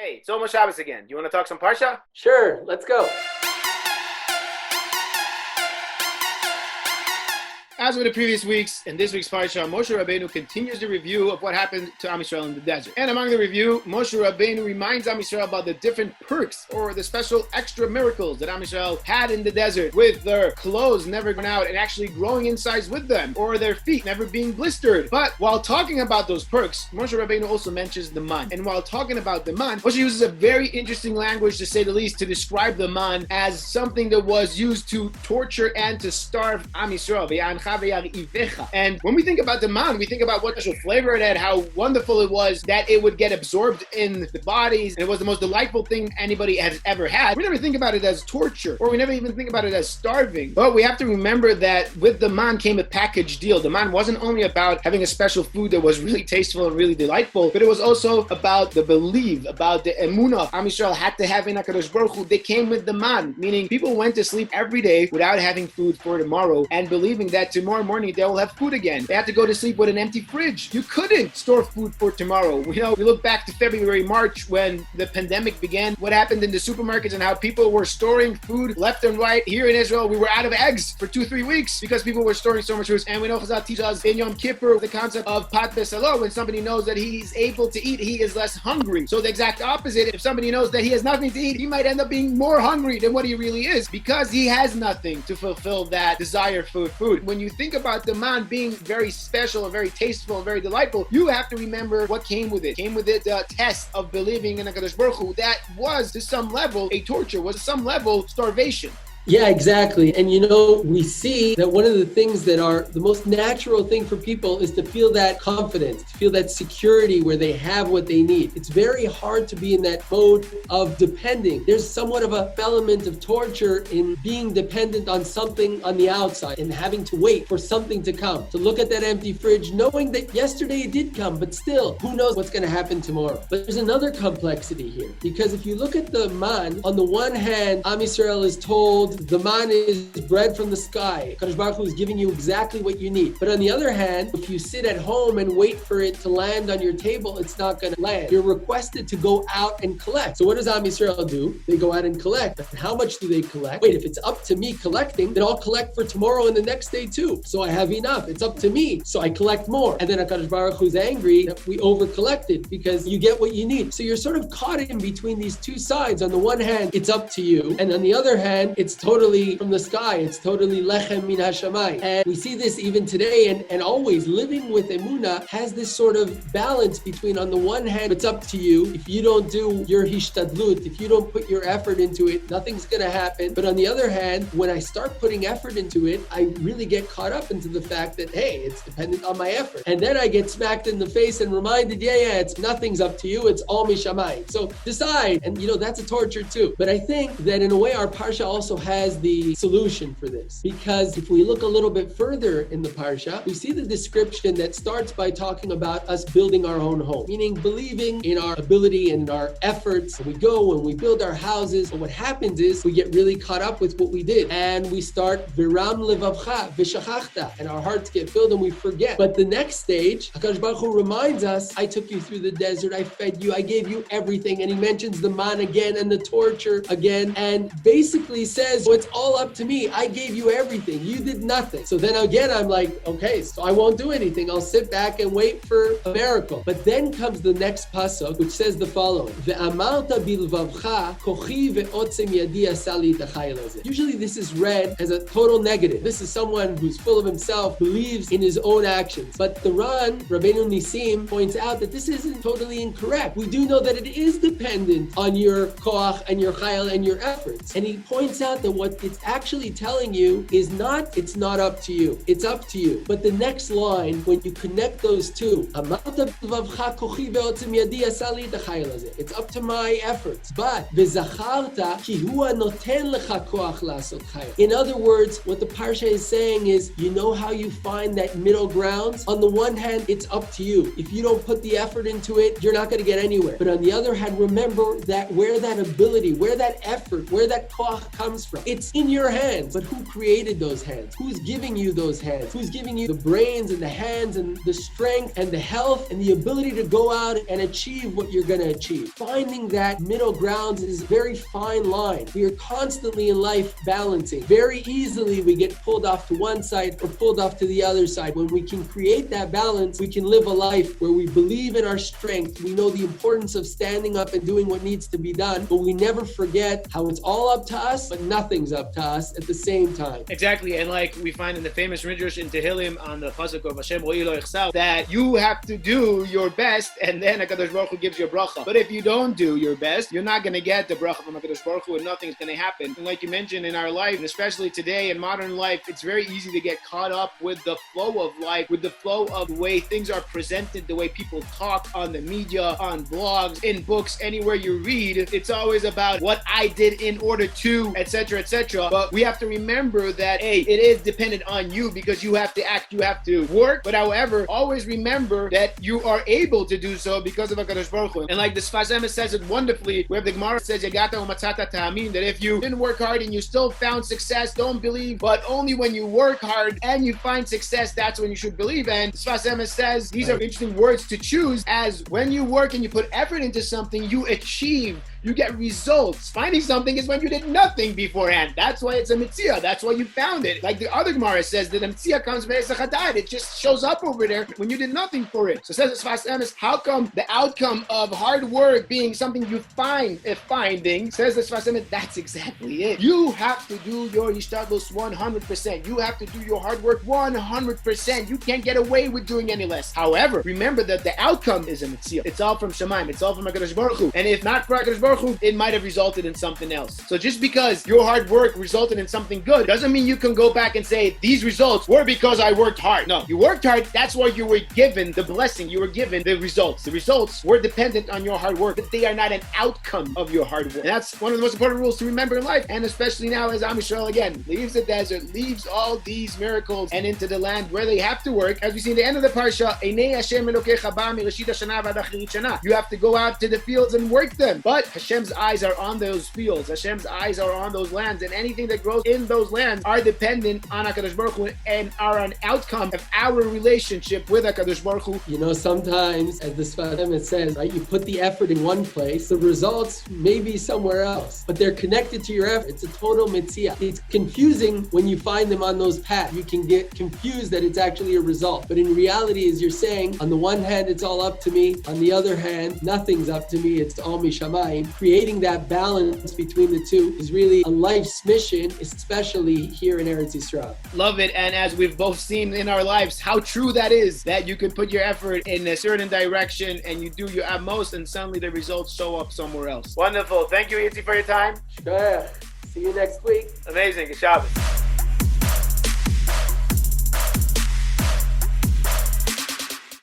Hey, it's almost Shabbos again. Do you want to talk some Parsha? Sure, let's go. As with the previous weeks, in this week's Parsha, Moshe Rabeinu continues the review of what happened to Am Yisrael in the desert. And among the review, Moshe Rabeinu reminds Am Yisrael about the different perks or the special extra miracles that Am Yisrael had in the desert, with their clothes never going out and actually growing in size with them, or their feet never being blistered. But while talking about those perks, Moshe Rabeinu also mentions the Mann. And while talking about the Mann, Moshe uses a very interesting language, to say the least, to describe the Mann as something that was used to torture and to starve Am Yisrael. And when we think about the Mann, we think about what special flavor it had, how wonderful it was that it would get absorbed in the bodies, and it was the most delightful thing anybody has ever had. We never think about it as torture, or we never even think about it as starving. But we have to remember that with the Mann came a package deal. The Mann wasn't only about having a special food that was really tasteful and really delightful, but it was also about the belief, about the emunah Am Yisrael had to have in HaKadosh Baruch Hu. They came with the Mann, meaning people went to sleep every day without having food for tomorrow and believing that tomorrow morning they will have food again. They had to go to sleep with an empty fridge. You couldn't store food for tomorrow. You know, we look back to February, March, when the pandemic began, what happened in the supermarkets and how people were storing food left and right. Here in Israel, we were out of eggs for 2-3 weeks because people were storing so much food. And we know Chazal teaches us in Yom Kippur the concept of pat besalo. When somebody knows that he's able to eat, he is less hungry. So the exact opposite, if somebody knows that he has nothing to eat, he might end up being more hungry than what he really is because he has nothing to fulfill that desire for food. When you think about the Mann being very special and very tasteful and very delightful, you have to remember what came with it. Came with it the test of believing in HaKadosh Baruch Hu. That was to some level a torture, was to some level starvation. Yeah, exactly. And you know, we see that one of the things that are the most natural thing for people is to feel that confidence, to feel that security where they have what they need. It's very hard to be in that mode of depending. There's somewhat of an element of torture in being dependent on something on the outside and having to wait for something to come, to look at that empty fridge, knowing that yesterday it did come, but still, who knows what's going to happen tomorrow. But there's another complexity here, because if you look at the Mann, on the one hand, Am Yisrael is told the Mann is bread from the sky. HaKadosh Baruch Hu is giving you exactly what you need. But on the other hand, if you sit at home and wait for it to land on your table, it's not going to land. You're requested to go out and collect. So what does Am Yisrael do? They go out and collect. And how much do they collect? Wait, if it's up to me collecting, then I'll collect for tomorrow and the next day too. So I have enough. It's up to me. So I collect more. And then HaKadosh Baruch Hu is angry that we over collected because you get what you need. So you're sort of caught in between these two sides. On the one hand, it's up to you. And on the other hand, it's totally from the sky. It's totally lechem min hashamayim. And we see this even today and always. Living with emunah has this sort of balance between, on the one hand, it's up to you. If you don't do your hishtadlut, if you don't put your effort into it, nothing's going to happen. But on the other hand, when I start putting effort into it, I really get caught up into the fact that, hey, it's dependent on my effort. And then I get smacked in the face and reminded, it's nothing's up to you. It's all mishamayim. So decide. And that's a torture too. But I think that in a way, our Parsha also has the solution for this, because if we look a little bit further in the Parsha, we see the description that starts by talking about us building our own home, meaning believing in our ability and our efforts. And we go and we build our houses, and what happens is we get really caught up with what we did, and we start viram levavcha v'shachachta, and our hearts get filled and we forget. But the next stage, HaKadosh Baruch Hu reminds us, I took you through the desert, I fed you, I gave you everything, and he mentions the Mann again and the torture again, and basically says, it's all up to me. I gave you everything. You did nothing. So then again, I'm like, okay, so I won't do anything. I'll sit back and wait for a miracle. But then comes the next pasuk, which says the following: Ve'amarta bilvavcha, Kוחי ועוצם ידי עשה לי את החיל הזה. Usually this is read as a total negative. This is someone who's full of himself, believes in his own actions. But the Ran, Rabbeinu Nisim, points out that this isn't totally incorrect. We do know that it is dependent on your koach and your chayil and your efforts. And he points out that what it's actually telling you is not, it's not up to you. It's up to you. But the next line, when you connect those two, it's up to my efforts. But in other words, what the Parsha is saying is, you know how you find that middle ground? On the one hand, it's up to you. If you don't put the effort into it, you're not going to get anywhere. But on the other hand, remember that where that ability, where that effort, where that koach comes from, Yisrael. It's in your hands, but who created those hands? Who's giving you those hands? Who's giving you the brains and the hands and the strength and the health and the ability to go out and achieve what you're going to achieve? Finding that middle ground is a very fine line. We are constantly in life balancing. Very easily we get pulled off to one side or pulled off to the other side. When we can create that balance, we can live a life where we believe in our strength. We know the importance of standing up and doing what needs to be done, but we never forget how it's all up to us, but nothing's up to us at the same time. Exactly, and like we find in the famous Midrash in Tehillim on the pasuk of Hashem ro'i lo yachsar, that you have to do your best, and then HaKadosh Baruch Hu gives you a bracha. But if you don't do your best, you're not going to get the bracha from HaKadosh Baruch Hu, and nothing's going to happen. And like you mentioned, in our life, and especially today in modern life, it's very easy to get caught up with the flow of life, with the flow of the way things are presented, the way people talk on the media, on blogs, in books, anywhere you read. It's always about what I did in order to, etc., etc. But we have to remember that, hey, it is dependent on you because you have to act, you have to work. But however, always remember that you are able to do so because of HaKadosh Baruch Hu. And like the Sfas Emes says it wonderfully, where the Gemara says, Yagata u'matzata ta'amin, that if you didn't work hard and you still found success, don't believe, but only when you work hard and you find success, that's when you should believe. And Sfas Emes says, these are interesting words to choose, as when you work and you put effort into something, you achieve, you get results. Finding something is when you did nothing beforehand. That's why it's a mitzvah. That's why you found it. Like the other Gemara says that a mitzvah comes ve'esach hadad. It just shows up over there when you did nothing for it. So says Sfas Emes, how come the outcome of hard work being something you find a finding? Says the Sfas Emes, that's exactly it. You have to do your hishtadlus 100%. You have to do your hard work 100%. You can't get away with doing any less. However, remember that the outcome is a mitzvah. It's all from Shemaim. It's all from HaKadosh Baruch Hu. And if not for HaKadosh Baruch Hu, it might have resulted in something else. So just because your hard work resulted in something good doesn't mean you can go back and say these results were because I worked hard. No, you worked hard. That's why you were given the blessing. You were given the results. The results were dependent on your hard work, but they are not an outcome of your hard work. And that's one of the most important rules to remember in life. And especially now as Am Yisrael again leaves the desert, leaves all these miracles and into the land where they have to work. As we see in the end of the Parsha, you have to go out to the fields and work them. But Hashem's eyes are on those fields. Hashem's eyes are on those lands, and anything that grows in those lands are dependent on HaKadosh Baruch Hu and are an outcome of our relationship with HaKadosh Baruch Hu. You know, sometimes, as the Sfas Emes says, right, you put the effort in one place, the results may be somewhere else, but they're connected to your effort. It's a total mitzvah. It's confusing when you find them on those paths. You can get confused that it's actually a result. But in reality, as you're saying, on the one hand, it's all up to me. On the other hand, nothing's up to me. It's all mishamayim. Creating that balance between the two is really a life's mission, especially here in Eretz Yisrael. Love it. And as we've both seen in our lives, how true that is, that you can put your effort in a certain direction and you do your utmost and suddenly the results show up somewhere else. Wonderful. Thank you, Yitzi, for your time. Sure. See you next week. Amazing. Shabbos.